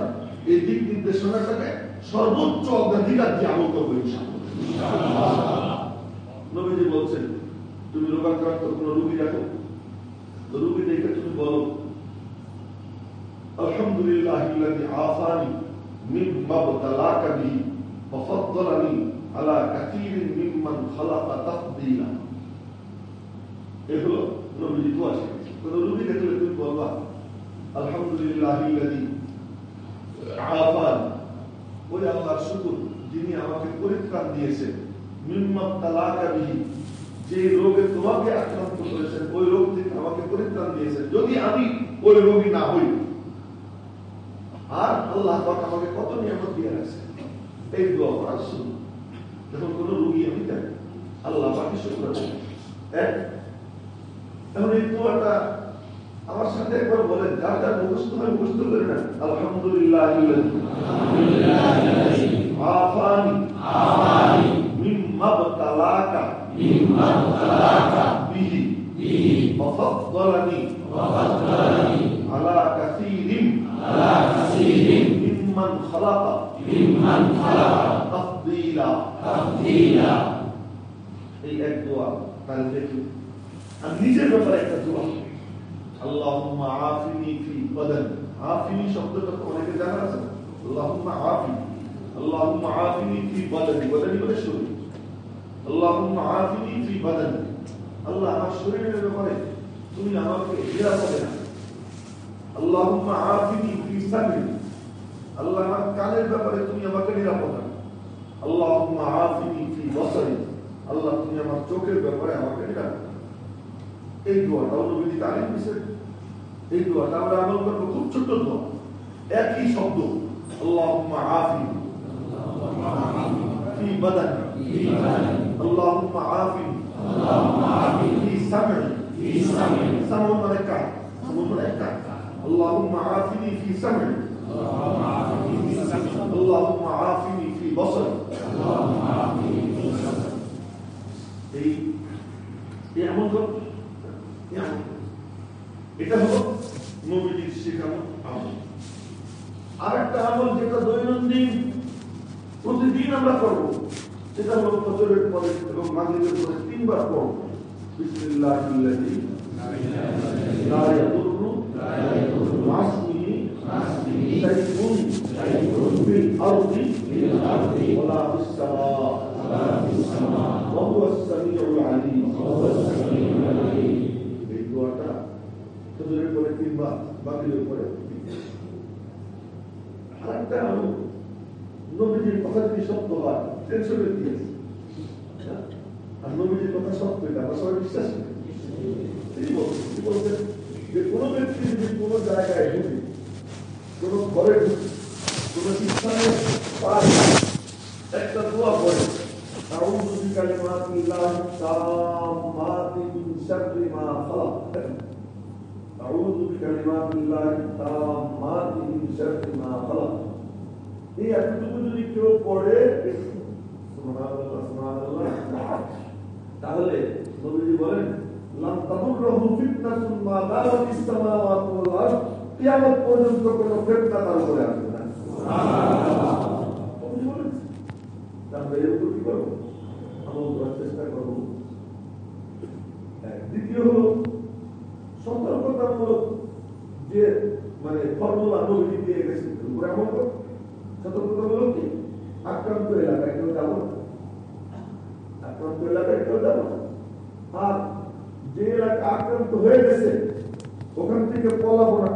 এই দিক নির্দেশনাটাকে সর্বোচ্চ অগ্রাধিকার দিয়ে আমল করবো ইনশাআল্লাহ। নবীজি বলছেন তুমি রোগাক্রান্ত কোন রোগী দেখো, রোগী দেখে তুমি বলো আলহামদুলিল্লাহিল্লাযী আফানি মিম্মা বতালাকা বিহি ওয়া ফাদ্দালানি আলা কাসীরিন মিম্মান খালাকা তাফদীলা। এগুলো নবীজি দোয়া শিখিয়েছেন। কোন রোগী দেখলে তুমি বলবা আলহামদুলিল্লাহিল্লাযী আফানি, ওই আল্লাহর শুকর যিনি আমাকে পরিত্রাণ দিয়েছেন, মিম্মা বতালাকা বিহি, যে রোগে তোমাকে আক্রান্ত করেছেন ওই রোগ থেকে আমাকে পরিত্রাণ দিয়েছেন, যদি আমি ওই রোগী না হই। আর আল্লাহ পাক আমাকে কত নিয়ামত দিয়ে রাখছেন, এই দোয়া করা সুন্নাত। যখন কোন রোগী আমি দেখ আল্লাহ পাকের শুকর আছে। এখন এই দোয়াটা আমার সাথে একবার বলেন, যার যার মুখস্থ হয় মুখস্থ করে না। আলহামদুলিল্লাহিল্লাযী আফানি মিম্মা বতালাকা বিহি ওয়া ফাদ্দালানি আলা কাসীরিন মিম্মান খালাকা তাফদীলা। এই এক দোয়া তাহলে দেখুন। আর নিজের ব্যাপারে একটা দোয়া, আল্লাহুম্মা আফিনি ফি বাদানি। আফিনি শব্দটা তো অনেকে জানা আছে। আল্লাহুম্মা আফিনি, আল্লাহুম্মা আফিনি ফি বাদানি, বাদানি মানে শরীর। আল্লাহুম্মা আফিনি ফি বাদানি, আল্লাহ আমার শরীরের ব্যাপারে তুমি আমাকে নিরাপদে রাখো। আল্লাহুম্মা আফিনি ফি সামঈ, আল্লাহ আমার কানের ব্যাপারে তুমি আমাকে নিরাপদ রাখো। আল্লাহুম্মা আফিনি ফি বাসারি, আল্লাহ তুমি আমার চোখের ব্যাপারে আমাকে নিরাপদ রাখো। এই দোয়াটাও নবীজি তালিম দিয়েছেন। এই দোয়াটা আমরা আমল করবো, খুব ছোট্ট দোয়া, একই শব্দ। আল্লাহুম্মা আফিনি ফি বাদানি, আল্লাহুম্মা আফিনি ফি সামঈ, সামঈ মানে কান, সামঈ মানে কান। আল্লাহুম্মা আফিনি ফি সামঈ, আল্লাহুম্মা আফিনি ফি বাসারি। এই আমল করব, এটা হলো নবীজির শেখানো আমল। আরেকটা আমল যেটা দৈনন্দিন প্রতিদিন আমরা করবো, সেটা হলো ফজরের পরে এবং মাগরিবের পরে 3 বার পড়ব বিসমিল্লাহিল্লাযী লা ইয়াদুররু মা ইসমিহি শাইউন ফিল আরদি ওয়ালা ফিস সামা ওয়া হুয়াস সামিউল আলীম। এই দোয়াটা ফজরের পরে 3 বার, মাগরিবের পরে 3 বার। আরেকটা আমল নবীজির কথা যদি সত্য হয় টেনশনে দিয়েছে, আর নবীজির কথা সত্য, এটা আমরা সবাই বিশ্বাস করি। তিনি বলছেন যে কোনো ব্যক্তি যদি কোনো জায়গায় ঢুকে, কোনো ঘরে ঢুকে, কোনো স্থানে পায়, একটা দোয়া পড়ে, আউযু বিকালিমাতিল্লাহি তাম্মাতি মিন শাররি মা খালাক, আউযু বিকালিমাতিল্লাহি তাম্মাতি মিন শাররি মা খালাক। এই এতটুকু যদি কেউ পড়ে সুবহানাল্লাহ সুবহানাল্লাহ, তাহলে নবীজি বলেন লাম তাদুররহু ফিতনাতুন মা দারাতিস সামাওয়াতু ওয়াল আরদ, কিয়ামত পর্যন্ত কোনো ফিতনা তার উপরে আসবে না। সুবহানাল্লাহ। নবীজি বলেন আমরা এর উপর কি করব? আমল করার চেষ্টা করব। দ্বিতীয় হলো সতর্কতামূলক যে মানে ফর্মুলা নবীজি দিয়ে গেছেন, উপরে আমল করব। সতর্কতামূলক কি? আক্রান্ত এলাকায় কেউ যাবো না, আক্রান্ত এলাকায় কেউ যাবো না। আর যে এলাকা আক্রান্ত হয়ে গেছে ওখান থেকে পলাবো না।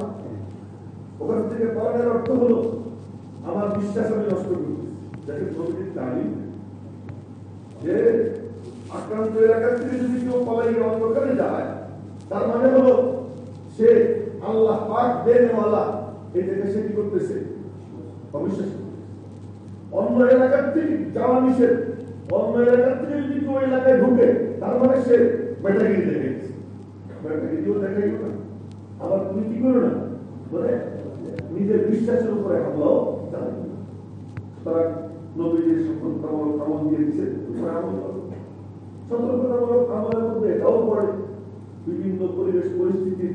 ওখান থেকে পালানোর অর্থ হলো আমার বিশ্বাস আমি নষ্ট করতেছি, যাকে নবীর তালিম যে আক্রান্ত এলাকা থেকে যদি কেউ পলাই অন্ধকারে যায়, তার মানে হলো সে আল্লাহ পাক দেনওয়ালা, এটাকে সে কি করতেছে? অবিশ্বাস করতেছে। অন্য এলাকার থেকে যাওয়া নিষেধ, অন্য এলাকার থেকে যদি কেউ এলাকায় ঢুকে, তার মানে সে ব্যাটাগিরি দেখাইছে। ব্যাটাগিরিও দেখাইল না, আবার তুমি কি করো না, মানে নিজের বিশ্বাসের উপরে হামলাও চালাইল না। তারা নবীজির সতর্কতামূলক আমল দিয়ে দিচ্ছে, তুমি আমল করো। সতর্কতামূলক আমলের মধ্যে এটাও পড়ে বিভিন্ন পরিবেশ পরিস্থিতির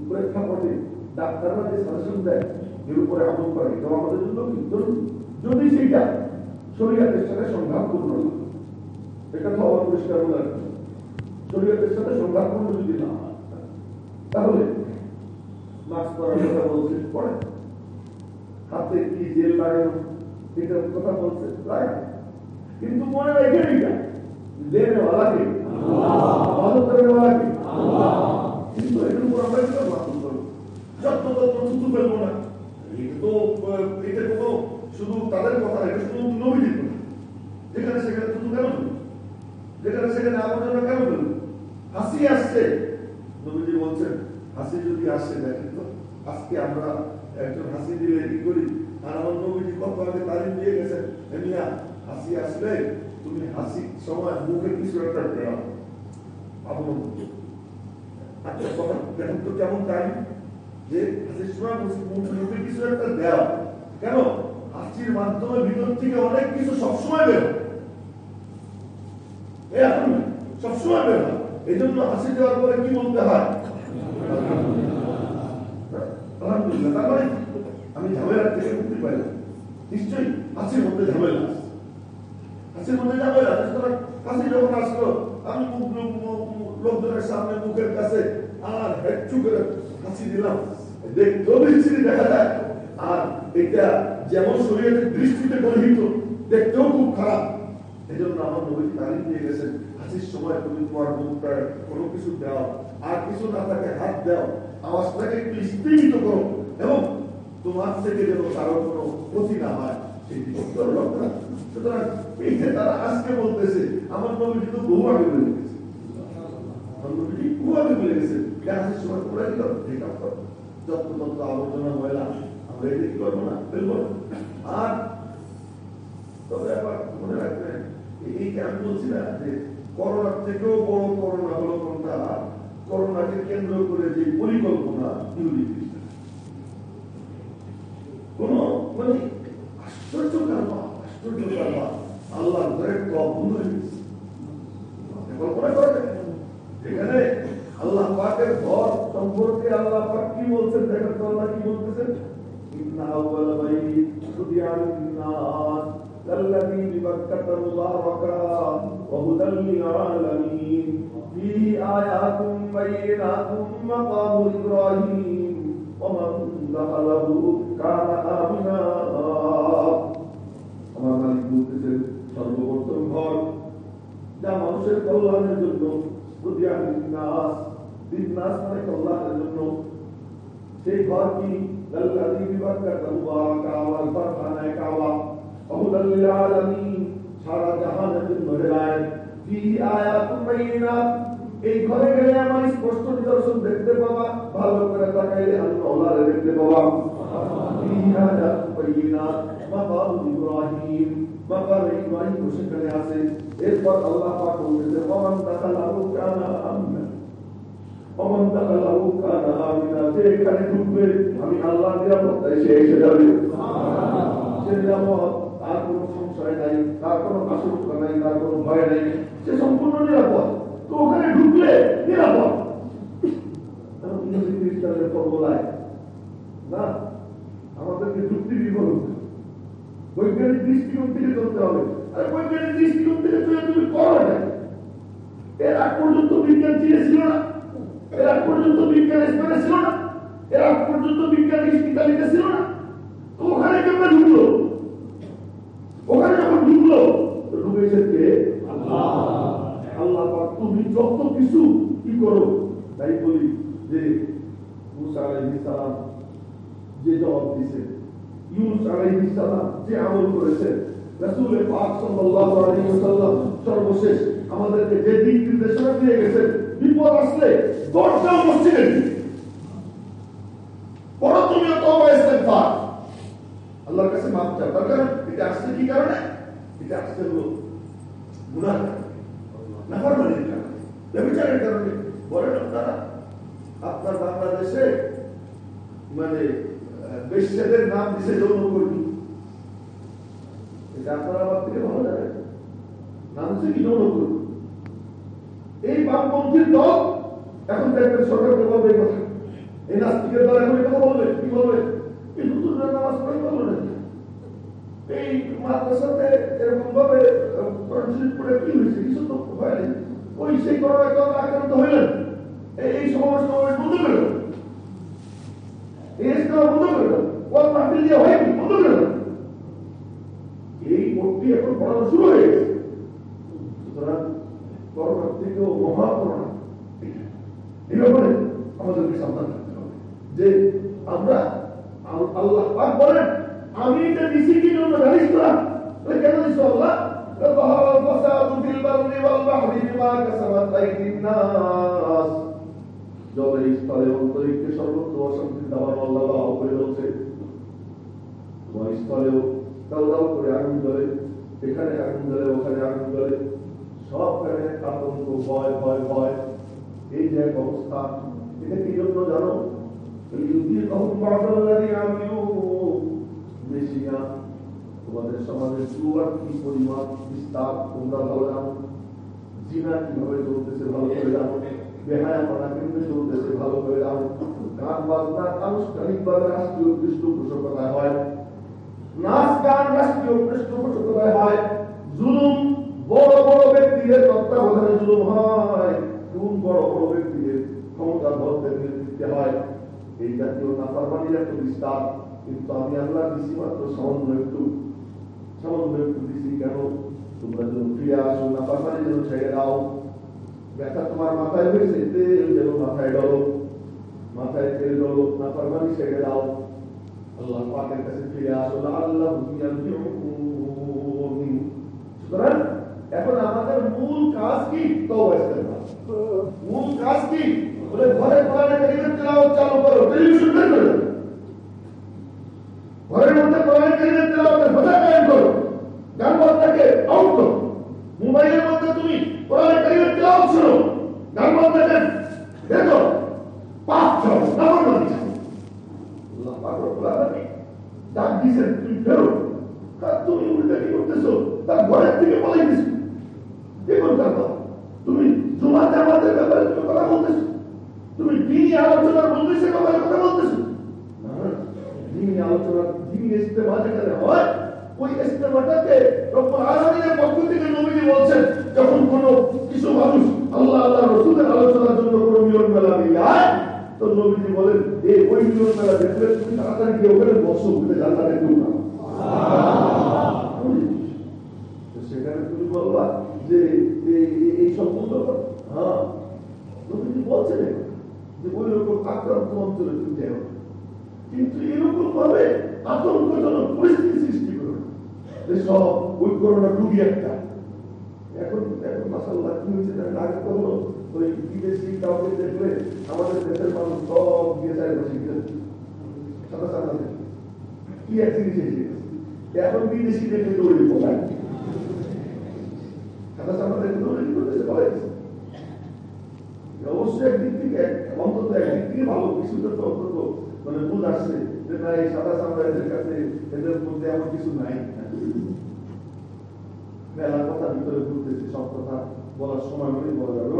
প্রেক্ষাপটে ডাক্তাররা যে সাজেশন দেয় এর উপরে আমল করে, এটাও আমাদের জন্য কি জরুরি। যদি সেটা শরীয়তের সাথে সংঘাতপূর্ণ না, এটা তো আমার পরিষ্কার মনে রাখবে, শরীয়তের সাথে সংঘাতপূর্ণ যদি না হয় তাহলে মাস্ক পরার কথা বলছে পড়ে, হাতে কি জেল লাগানো এটার কথা বলছে লাগে, কিন্তু মনে রাখে এইটা দেনেওয়ালাকে মদত করেওয়ালাকে, কিন্তু এটার উপর আমরা কি মাসুল করবো, যত্ন থুতু ফেলবো না। এটা কোনো শুধু তাদের কথা, এটা শুধু নবীজির কথা। যেখানে সেখানে থুতু কেন ফেলবো, যেখানে সেখানে আবর্জনা কেন ফেলবো? হাসি আসছে, নবীজি বলছেন হাসি যদি আসে, দেখেন তো আজকে আমরা একজন হাসি দিলে কি করি, আর আমার নবীজি কত আগে তালিম দিয়ে গেছেন, এমিয়া হাসি আসলে তুমি হাসি সময় মুখে কিছু একটা দেওয়া আপন। আচ্ছা তখন দেখুন তো কেমন তালিম, যে হাসির সময় মুখে কিছু একটা দেওয়া, কেন? হাসির মাধ্যমে ভিতর থেকে অনেক কিছু সবসময় বের হয়, এখন সবসময় বের হয়। এই জন্য হাসি দেওয়ার পরে কি বলতে হয়? আলহামদুলিল্লাহ। তার মানে আমি ঝামেলার থেকে মুক্তি পাইলাম। নিশ্চয়ই হাসির মধ্যে ঝামেলা আছে, হাসির মধ্যে ঝামেলা আছে। সুতরাং হাসি যখন আসলো, আমি লোকজনের সামনে মুখের কাছে আর হেঁচু করে হাসি দিলাম, দেখতেও বিচ্ছিরি দেখা যায়, আর এটা যেমন শরীরের দৃষ্টিতে গর্হিত, দেখতেও খুব খারাপ। এই জন্য আমার নবী তালিম দিয়ে গেছেন, হাসির সময় তুমি তোমার মুখটা কোনো কিছু দাও, আর কিছু না থাকে হাত দাও, আওয়াজটাকে একটু স্থিমিত করো, এবং তোমার থেকে যেন কারো কোনো ক্ষতি না হয় সেই দিকে লক্ষ্য রাখো। সুতরাং এই যে তারা আজকে বলতেছে, আমার নবীজি তো বহু আগে বলে গেছে, আমার নবীজি বহু আগে বলে গেছে, হাসির সময় করে দিল, এটা করো, যত্রতন্ত্র আবর্জনা ময়লা আমরা এটা কি করবো না, ফেলবো না। আর তবে আবার মনে রাখবেন, এই যে আমি বলছি না যে করোনার থেকেও বড় করোনা হলো কোনটা, করোনাকে কেন্দ্র করে যে পরিকল্পনা ইহুদি খ্রিস্টান, কোন মানে আশ্চর্য কারণ, আশ্চর্য কারণ আল্লাহ ধরে বন্ধ হয়ে গেছে। কল্পনা করে এখানে আল্লাহ পাকের ঘর সম্পর্কে আল্লাহ পাক কি বলছেন দেখেন তো, আল্লাহ কি বলতেছেন, ইন্না আউয়াল বাইত শুদিয়া লিন-নাস লাল্লাযী বিবাক্কাতা মুবারাকান ওয়া হুদাল লিল-আলামিন ফীহি আয়াতুম বায়িনাতুম মাকামু ইব্রাহিম ওয়া মান দাখালাহু কানা আমিনা। আমার মালিক বলতেছেন সর্বপ্রথম ঘর যা মানুষের কল্যাণের জন্য, শুদিয়া লিন-নাস, লিন-নাস মানে কল্যাণের জন্য, সেই ঘর কি লাল্লাযী বিবাক্কাতা মুবারাকান ওয়াল ফারহানা কাবা ওহুদাল লিল-আলামিন, সারা জাহানের জন্য হেদায়েত। ফীহি আয়াতুম বায়িনাত, এই ঘরে গেলে আমার স্পষ্ট নিদর্শন দেখতে পাবা, ভালো করে তাকাইলে আমি আল্লাহরে দেখতে পাবা। ফীহি আয়াতুম বায়িনাত মাকামু ইব্রাহিম, মাকামে ইব্রাহিম সেখানে আছে। এরপর আল্লাহ পাক বলতেছে ওমান দাখালাহু কানা আমিনা, ওমান দাখালাহু কানা আমিনা, যে এখানে ঢুকবে আমি আল্লাহর নিরাপত্তায় সে এসে যাবে। সে নিরাপদ, তার কোনো সংশয় নাই, তার কোনো আশঙ্কা নাই, তার কোনো ভয় নাই, সে সম্পূর্ণ নিরাপদ। তো ওখানে ঢুকলে নিরাপদ। খ্রিস্টানদের ফর্মুলায় না, আমাদেরকে যুক্তি বিবরণ বৈজ্ঞানিক দৃষ্টিকোণ থেকে চলতে হবে। আর বৈজ্ঞানিক দৃষ্টিকোণ থেকে চলে তুমি করো না। এর আগ পর্যন্ত বিজ্ঞান চীনে ছিল না, এর আগ পর্যন্ত বিজ্ঞান স্পেনে ছিল না, এর আগ পর্যন্ত বিজ্ঞান ইতালিতে ছিল না। তো ওখানে কেমন ঢুকলো? ওখানে যখন ঢুকলো ঢুকেছে কে? আল্লাহ। আল্লাহ পাক তুমি যত কিছু কি করো, তাই বলি যে মুসা আলাইহিস সালাম যে জবাব দিয়েছে, ইউনূস আলাইহিস সালাম যে আমল করেছে, রাসূল পাক সাল্লাল্লাহু আলাইহি ওয়াসাল্লাম সর্বশেষ আমাদেরকে যে দিক নির্দেশনা দিয়ে গেছেন, বিপদ আসলে দরজা মসজিদে পড়ো, তুমিও তওবা ইস্তেগফার, আল্লাহর কাছে মাফ চাও। তার কারণ এটা আসছে কি কারণে? এটা আসছে হলো গুনাহ, নাফরমানির কারণে, ব্যভিচারের কারণে। বলেন আপনারা, আপনার বাংলাদেশে মানে বেশ্যাদের নাম দিছে যৌনকর্মী, এটা আপনারা আমার থেকে ভালো জানেন, নাম দিচ্ছে কি যৌনকর্মী। এই বামপন্থীর দল এখন দেখবেন সরকারকে বলবে এই কথা, এই নাস্তিকের দল এখন এই কথা বলবে, কি বলবে? এই হুজুররা নামাজ পড়ে বললো না, এই মাদ্রাসাতে এরকম ভাবে পড়ে কি হয়েছে, কিছু তো হয়নি, ওই সেই করোনা আক্রান্ত হইলেন, এই সমাবেশ বন্ধ করে দেন, এই ইস্তেমা বন্ধ করে দেন, ওয়াজ মাহফিল দিয়ে হয়নি, বন্ধ করে দেন। এই ভোটটি এখন পড়ানো শুরু হয়ে গেছে। সুতরাং করোনার থেকেও মহা করোনা, এই ব্যাপারে আমাদেরকে সাবধান থাকতে হবে যে আমরা, আল্লাহ পাক বলেন আমি এটা দিছি কি জন্য জানিস তোরা? কেন দিস আল্লাহ? ظهر الفساد في البر والبحر بما كسبت أيدي الناس। জলের স্থলে অন্তরিক্ষে সর্বত্র অশান্তির দাবানল আল্লাহ করে রয়েছে। তোমার স্থলেও দাও দাও করে আগুন জ্বলে, এখানে আগুন জ্বলে, ওখানে আগুন জ্বলে, সবখানে আতঙ্ক, ভয় ভয় ভয়। এই যে এক অবস্থা, এটা কি জন্য জানো? তোমাদের সমাজের সুয়ার কি পরিমাণ বিস্তার তোমরা ভালো জানো, জিনা কিভাবে চলতেছে ভালো করে জানো, বেহায়াপনা কেমনে চলতেছে ভালো করে জানো, গান বাজনা আনুষ্ঠানিকভাবে রাষ্ট্রীয় পৃষ্ঠপোষকতায় হয়, নাচ গান রাষ্ট্রীয় পৃষ্ঠপোষকতায় হয়, জুলুম বড় বড় ব্যক্তিদের তত্ত্বাবধানে জুলুম হয়, কোন বড় বড় ব্যক্তিদের ক্ষমতাধরদের নেতৃত্বে হয়। এই জাতীয় নাফরমানির এত বিস্তার, কিন্তু আমি আল্লাহ দিছি মাত্র সামান্য একটু দিছি। কেন? তোমরা যেন ফিরে আসো, নাফরমানি যেন ছেড়ে দাও। ব্যথা তোমার মাথায় হয়েছে, তেল যেন মাথায় ডলো, মাথায় তেল ডলো, নাফরমানি ছেড়ে দাও, আল্লাহ পাকের কাছে ফিরে আসো। আল্লাহ সুতরাং এখন আমাদের মূল কাজ কি? তওবা ইস্তেগফার। মূল কাজ কি? বলে ঘরে কোরআনে কারীমের তেলাওয়াত চালু করো, টেলিভিশন বের করো, ঘরের মধ্যে কোরআনে কারীমের তেলাওয়াতের ভাষা কায়েম করো, গান বাজনাকে আউট করো, মোবাইলের মধ্যে তুমি কোরআনে কারীমের তেলাওয়াত শোনো, গান বাজনাকে বের করো, পাপ ছাড়ো, নাফরমানি ছাড়ো। আল্লাহ পাক রব্বুল আলামিন ডাক দিয়েছেন তুমি ফেরো, কারণ তুমি উল্টা কি করতেছো? তার ঘরের থেকে পালাইতেছো। কি করতে তুমি জুমা জামাতের ব্যাপারে তুমি কথা বলতেছো, তুমি দিনী আলোচনার মজলিসের ব্যাপারে কথা বলতেছো। দিনী আলোচনা, দিনী ইস্তেমা যেখানে হয়, ওই ইস্তেমাটাকে রব্বুল আলামিনের পক্ষ থেকে নবীজি বলছেন, যখন কোনো কিছু মানুষ আল্লাহ আল্লাহ রাসূলের আলোচনার জন্য কোনো মিলন মেলা যায়, তো নবীজি বলেন এই ওই মিলন মেলা দেখলে তুমি তাড়াতাড়ি গিয়ে ওখানে বসো, উঠে জান্নাতে ঢুকো। সেখানে তুমি বলবা যে এই সম্পূর্ণ, হ্যাঁ নবীজি বলছেন যে ওই রকম আক্রান্ত অঞ্চলে তুমি যাও, কিন্তু এরকম ভাবে আতঙ্কজনক পরিস্থিতি সৃষ্টি করো যে সব ওই করোনা রুগী একটা। এখন মাশাআল্লাহ কি হয়েছে জানেন? আগে কখনো ওই বিদেশি কাউকে দেখলে আমাদের দেশের মানুষ সব গিয়ে যায় বসে গেছে সাদা সাদা কি এক জিনিস এসে এখন বিদেশি দেখলে দৌড়ে পড়ায়, সাদা সাদা দেখলে দৌড়ে করতেছে পড়ে গেছে। অবশ্যই একদিক থেকে অন্তত একদিক থেকে ভালো, কিছুটা তো অন্তত মানে বুঝ আসছে যে না এই সাদা সামরাজ্যের কাছে এদের মধ্যে এমন কিছু নাই। মেলার কথা ভিতরে ঘুরতেছে, সব কথা বলার সময় বলা যাবে।